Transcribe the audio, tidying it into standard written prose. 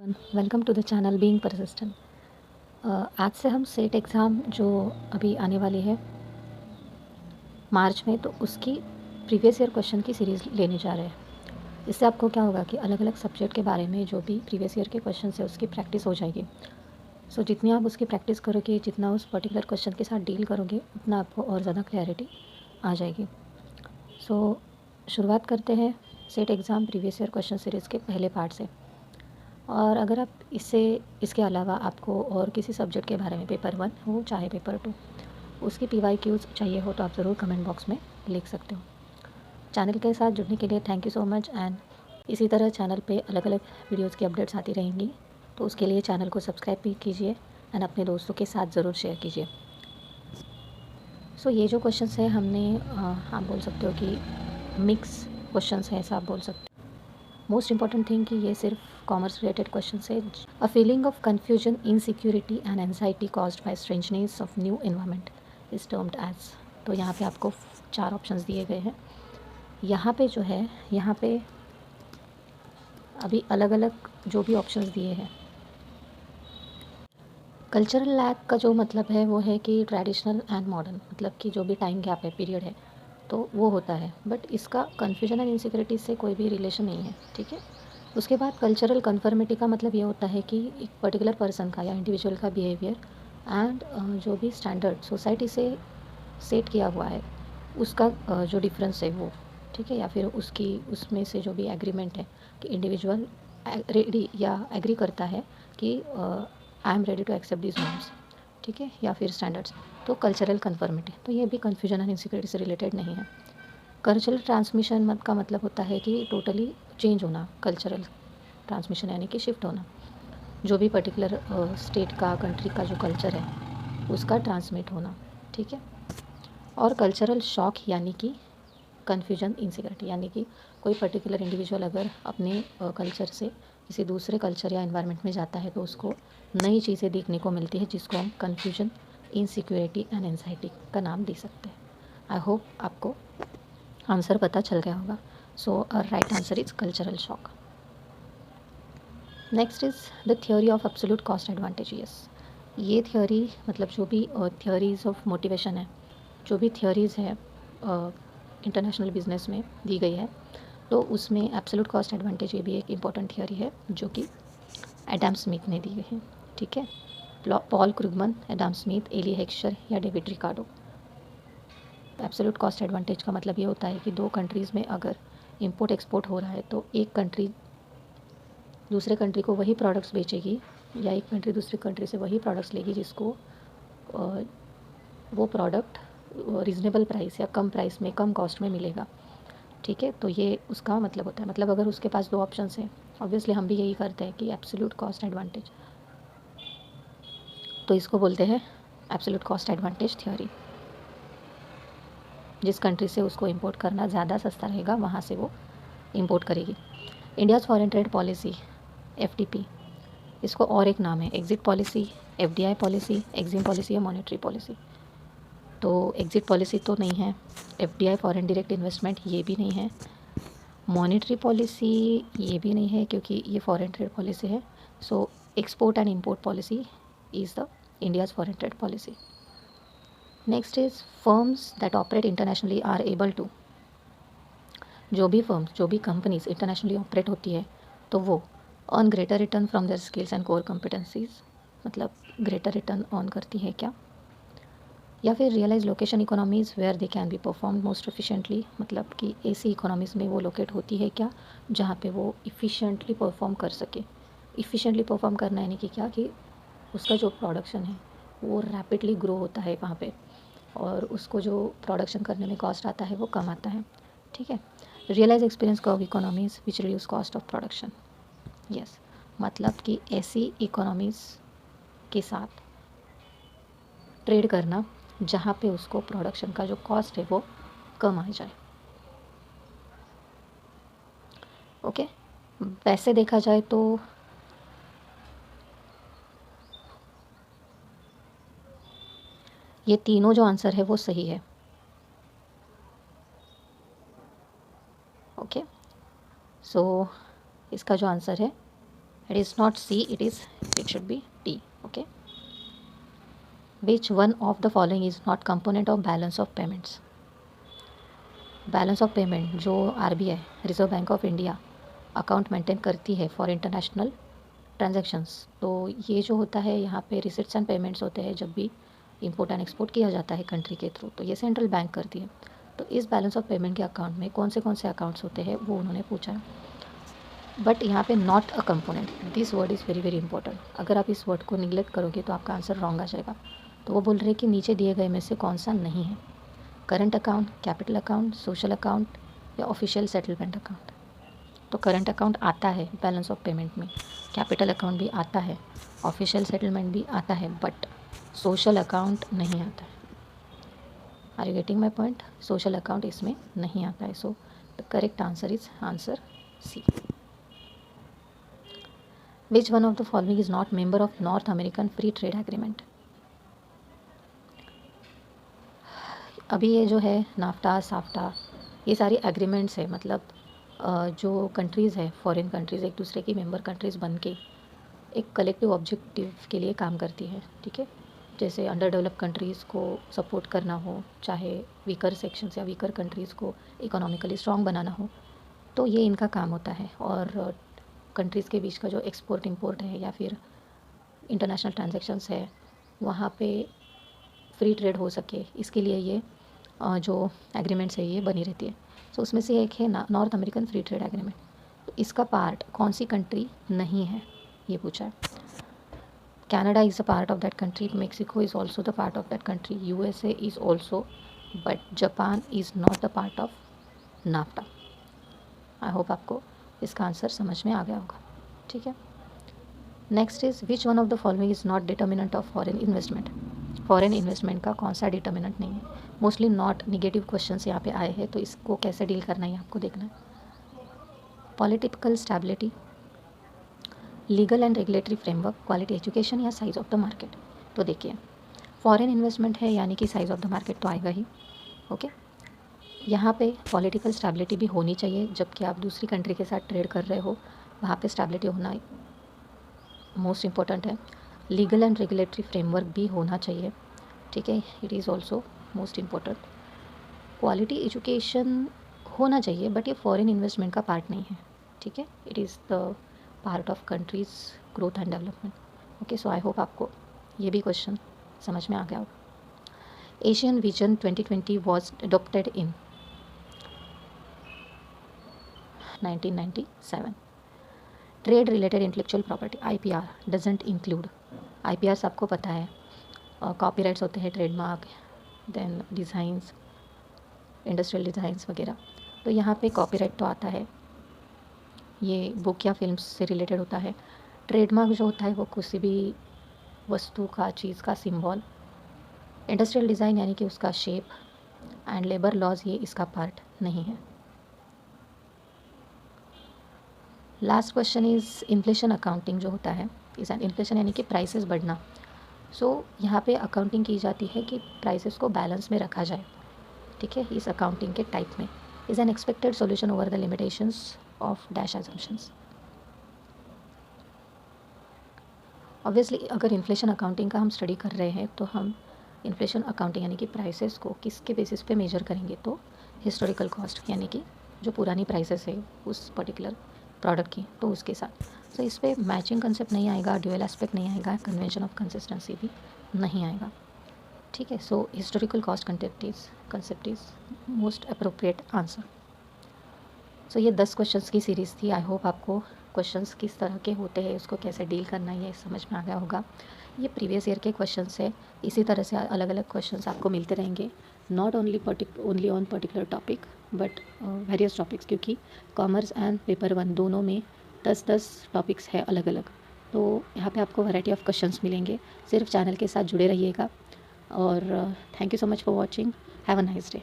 Welcome to the channel being persistent. आज से हम सेट एग्ज़ाम जो अभी आने वाली है मार्च में, तो उसकी प्रीवियस ईयर क्वेश्चन की सीरीज़ लेने जा रहे हैं। इससे आपको क्या होगा कि अलग अलग सब्जेक्ट के बारे में जो भी प्रीवियस ईयर के क्वेश्चन है उसकी प्रैक्टिस हो जाएगी। सो जितनी आप उसकी प्रैक्टिस करोगे, जितना उस पर्टिकुलर क्वेश्चन के साथ डील करोगे, उतना आपको और ज़्यादा क्लैरिटी आ जाएगी। सो शुरुआत करते हैं set exam previous year question series के पहले पार्ट से। और अगर आप इसके अलावा आपको और किसी सब्जेक्ट के बारे में पेपर 1 हो चाहे पेपर 2 उसकी PYQs चाहिए हो तो आप ज़रूर कमेंट बॉक्स में लिख सकते हो। चैनल के साथ जुड़ने के लिए thank you so much. And इसी तरह चैनल पे अलग अलग वीडियोज़ की अपडेट्स आती रहेंगी, तो उसके लिए चैनल को सब्सक्राइब भी कीजिए एंड अपने दोस्तों के साथ ज़रूर शेयर कीजिए। सो ये जो क्वेश्चंस है हमने आप बोल सकते हो कि मिक्स क्वेश्चंस हैं, ऐसा आप बोल सकते हो। मोस्ट इंपॉर्टेंट थिंग कि ये सिर्फ कॉमर्स रिलेटेड क्वेश्चन है। A feeling of confusion, insecurity and anxiety caused by strangeness of new environment is termed as. तो यहाँ पे आपको 4 ऑप्शंस दिए गए हैं। यहाँ पे जो है, यहाँ पे अभी अलग अलग जो भी ऑप्शंस दिए हैं, कल्चरल लैग का जो मतलब है वो है कि ट्रेडिशनल एंड मॉडर्न, मतलब कि जो भी टाइम गैप है, पीरियड है, तो वो होता है। बट इसका कन्फ्यूजन एंड इनसिक्योरिटी से कोई भी रिलेशन नहीं है, ठीक है। उसके बाद कल्चरल कन्फर्मिटी का मतलब ये होता है कि एक पर्टिकुलर पर्सन का या इंडिविजुअल का बिहेवियर एंड जो भी स्टैंडर्ड सोसाइटी से सेट किया हुआ है उसका जो डिफरेंस है वो, ठीक है। या फिर उसकी उसमें से जो भी एग्रीमेंट है कि इंडिविजुअल रेडी या एग्री करता है कि I am ready to accept this norms, ठीक है, या फिर स्टैंडर्ड्स। तो कल्चरल कन्फर्मिटी, तो ये भी कन्फ्यूजन एंड इनसिक्योरिटी से रिलेटेड नहीं है। कल्चरल ट्रांसमिशन का मतलब होता है कि टोटली चेंज होना, कल्चरल ट्रांसमिशन यानी कि शिफ्ट होना, जो भी पर्टिकुलर स्टेट का, कंट्री का जो कल्चर है उसका ट्रांसमिट होना, ठीक है। और कल्चरल शॉक यानी कि कन्फ्यूजन इनसिक्योरिटी, यानी कि कोई पर्टिकुलर इंडिविजुअल अगर अपने कल्चर से किसी दूसरे कल्चर या एनवायरनमेंट में जाता है तो उसको नई चीज़ें देखने को मिलती है, जिसको हम कन्फ्यूजन, इनसिक्योरिटी एंड एंजाइटी का नाम दे सकते हैं। आई होप आपको आंसर पता चल गया होगा। So right answer is cultural shock. Next is the theory of absolute cost advantage. Yes, ये थ्योरी मतलब जो भी थ्योरीज ऑफ मोटिवेशन है, जो भी थ्योरीज़ है इंटरनेशनल बिजनेस में दी गई है, तो उसमें एब्सोल्यूट कॉस्ट एडवांटेज ये भी एक इम्पॉर्टेंट थ्योरी है जो कि एडम स्मिथ ने दी गई है, ठीक है। Paul Krugman, Adam Smith, Eli हेक्सचर या David Ricardo. Absolute cost advantage का मतलब ये होता है कि दो कंट्रीज़ में अगर इंपोर्ट एक्सपोर्ट हो रहा है तो एक कंट्री दूसरे कंट्री को वही प्रोडक्ट्स बेचेगी या एक कंट्री दूसरी कंट्री से वही प्रोडक्ट्स लेगी जिसको वो प्रोडक्ट रीज़नेबल प्राइस या कम प्राइस में, कम कॉस्ट में मिलेगा, ठीक है। तो ये उसका मतलब होता है। मतलब अगर उसके पास 2 ऑप्शंस हैं, ऑब्वियसली हम भी यही करते हैं कि एब्सोल्यूट कॉस्ट एडवांटेज, तो इसको बोलते हैं एब्सोल्यूट कॉस्ट एडवांटेज थ्योरी। जिस कंट्री से उसको इंपोर्ट करना ज़्यादा सस्ता रहेगा वहाँ से वो इंपोर्ट करेगी। India's foreign trade policy, FTP, इसको और एक नाम है exit policy, FDI policy, EXIM policy या मॉनेटरी पॉलिसी। तो एग्जिट पॉलिसी तो नहीं है, FDI फॉरेन डायरेक्ट इन्वेस्टमेंट ये भी नहीं है, मॉनेटरी पॉलिसी ये भी नहीं है क्योंकि ये फॉरेन ट्रेड पॉलिसी है। So export and import policy is the India's foreign trade policy. Next is firms that operate internationally are able to, जो भी फर्म्स, जो भी कंपनीज इंटरनेशनली ऑपरेट होती है तो वो earn greater return from their skills and core competencies, मतलब greater return earn करती है क्या। या फिर realise location economies where they can be perform most efficiently, मतलब कि ऐसी इकोनॉमीज़ में वो लोकेट होती है क्या जहाँ पे वो इफ़िशिएंटली परफॉर्म कर सके। इफ़िशिएंटली परफॉर्म करना यानी कि क्या, कि उसका जो प्रोडक्शन है वो रैपिडली ग्रो होता है वहाँ पे, और उसको जो प्रोडक्शन करने में कॉस्ट आता है वो कम आता है, ठीक है। Realise experience curve economies which reduce cost of production. Yes, मतलब कि ऐसी इकोनॉमीज़ के साथ ट्रेड करना जहाँ पे उसको प्रोडक्शन का जो कॉस्ट है वो कम आ जाए, ओके। वैसे देखा जाए तो ये तीनों जो आंसर है वो सही है, ओके। सो इसका जो आंसर है It is not C, it should be D. Okay. Which one of the following is not component of balance of payments? Balance of payment जो RBI reserve bank of India account maintain करती है for international transactions, तो ये जो होता है यहाँ पे रिसिप्ट्स एंड पेमेंट्स होते हैं जब भी इंपोर्ट एंड एक्सपोर्ट किया जाता है कंट्री के थ्रू, तो ये सेंट्रल बैंक करती है। तो इस बैलेंस ऑफ पेमेंट के अकाउंट में कौन से अकाउंट्स होते हैं वो उन्होंने पूछा है। बट यहाँ पे not a component, this word is very very important. अगर आप इस वर्ड को निगलेक्ट करोगे तो आपका आंसर रॉन्ग आ जाएगा। तो वो बोल रहे हैं कि नीचे दिए गए में से कौन सा नहीं है, current account, capital account, social account या ऑफिशियल सेटलमेंट अकाउंट। तो करंट अकाउंट आता है बैलेंस ऑफ पेमेंट में, कैपिटल अकाउंट भी आता है, ऑफिशियल सेटलमेंट भी आता है, बट सोशल अकाउंट नहीं आता है। Are you getting my point? Social account इसमें नहीं आता है। So the correct answer is answer C. Which one of the following is not member of North American free trade agreement? अभी ये जो है नाफ्टा, साफ्टा, ये सारी एग्रीमेंट्स है, मतलब जो कंट्रीज़ है, फॉरेन कंट्रीज़ एक दूसरे की मेंबर कंट्रीज़ बन के एक कलेक्टिव ऑब्जेक्टिव के लिए काम करती है। ठीक है, जैसे अंडर डेवलप कंट्रीज़ को सपोर्ट करना हो, चाहे वीकर सेक्शंस या वीकर कंट्रीज़ को इकोनॉमिकली स्ट्रॉन्ग बनाना हो, तो ये इनका काम होता है। और कंट्रीज़ के बीच का जो एक्सपोर्ट इंपोर्ट है या फिर इंटरनेशनल ट्रांजैक्शंस है, वहाँ पे फ्री ट्रेड हो सके, इसके लिए ये जो एग्रीमेंट्स है ये बनी रहती है। सो उसमें से एक है north American free trade agreement. तो इसका पार्ट कौन सी कंट्री नहीं है ये पूछा है। Canada is a part of that country, Mexico is also the part of that country, USA is also, but Japan is not the part of NAFTA. I hope आपको इसका आंसर समझ में आ गया होगा। ठीक है, next is which one of the following is not determinant of foreign investment? Foreign investment का कौन सा डिटर्मिनेंट नहीं है? मोस्टली नॉट निगेटिव क्वेश्चंस यहाँ पे आए हैं, तो इसको कैसे डील करना है आपको देखना है। Political stability, legal and regulatory framework, quality education या साइज़ ऑफ द मार्केट? तो देखिए, फॉरेन इन्वेस्टमेंट है यानी कि साइज़ ऑफ द मार्केट तो आएगा ही। ओके, यहाँ पे पॉलिटिकल स्टेबिलिटी भी होनी चाहिए, जबकि आप दूसरी कंट्री के साथ ट्रेड कर रहे हो, वहाँ पे स्टेबिलिटी होना मोस्ट इम्पॉर्टेंट है। लीगल एंड रेगुलेटरी फ्रेमवर्क भी होना चाहिए। ठीक है, it is also most important. Quality education होना चाहिए, बट ये फॉरेन इन्वेस्टमेंट का पार्ट नहीं है। ठीक है, it is the part of country's growth and development. Okay, so I hope आपको ये भी क्वेश्चन समझ में आ गया होगा। Asian vision 2020 was adopted in 1997। Trade related intellectual property IPR doesn't include, IPR आपको पता है कॉपीराइट्स होते हैं, trademark, then designs, industrial designs वगैरह। तो यहाँ पे कॉपीराइट तो आता है, ये बुक या फिल्म से रिलेटेड होता है। ट्रेडमार्क जो होता है वो किसी भी वस्तु का, चीज़ का सिंबल। इंडस्ट्रियल डिज़ाइन यानी कि उसका शेप, एंड लेबर लॉज ये इसका पार्ट नहीं है। Last question is inflation accounting जो होता है, इस इन्फ्लेशन यानी कि प्राइसेस बढ़ना। सो यहाँ पे अकाउंटिंग की जाती है कि प्राइसेस को बैलेंस में रखा जाए। ठीक है, इस अकाउंटिंग के टाइप में is an expected solution over the limitations of dash assumptions। Obviously अगर इन्फ्लेशन अकाउंटिंग का हम स्टडी कर रहे हैं तो हम इन्फ्लेशन अकाउंटिंग यानी कि प्राइसेस को किसके बेसिस पे मेजर करेंगे, तो हिस्टोरिकल कॉस्ट यानी कि जो पुरानी प्राइसेस है उस पर्टिकुलर प्रोडक्ट की, तो उसके साथ। सो इस पर मैचिंग कंसेप्ट नहीं आएगा, ड्यूअल एस्पेक्ट नहीं आएगा, कन्वेंशन ऑफ कंसिस्टेंसी भी नहीं आएगा। ठीक है, so historical cost concept is most appropriate answer. So ये 10 क्वेश्चंस की सीरीज़ थी। आई होप आपको क्वेश्चंस किस तरह के होते हैं, उसको कैसे डील करना है, ये समझ में आ गया होगा। ये प्रीवियस ईयर के क्वेश्चंस है, इसी तरह से अलग अलग क्वेश्चंस आपको मिलते रहेंगे, not only on particular topic but various topics, क्योंकि कॉमर्स एंड पेपर 1 दोनों में 10-10 टॉपिक्स है अलग अलग। तो यहाँ पे आपको वैरायटी ऑफ क्वेश्चंस मिलेंगे। सिर्फ चैनल के साथ जुड़े रहिएगा और thank you so much for watching. Have a nice day.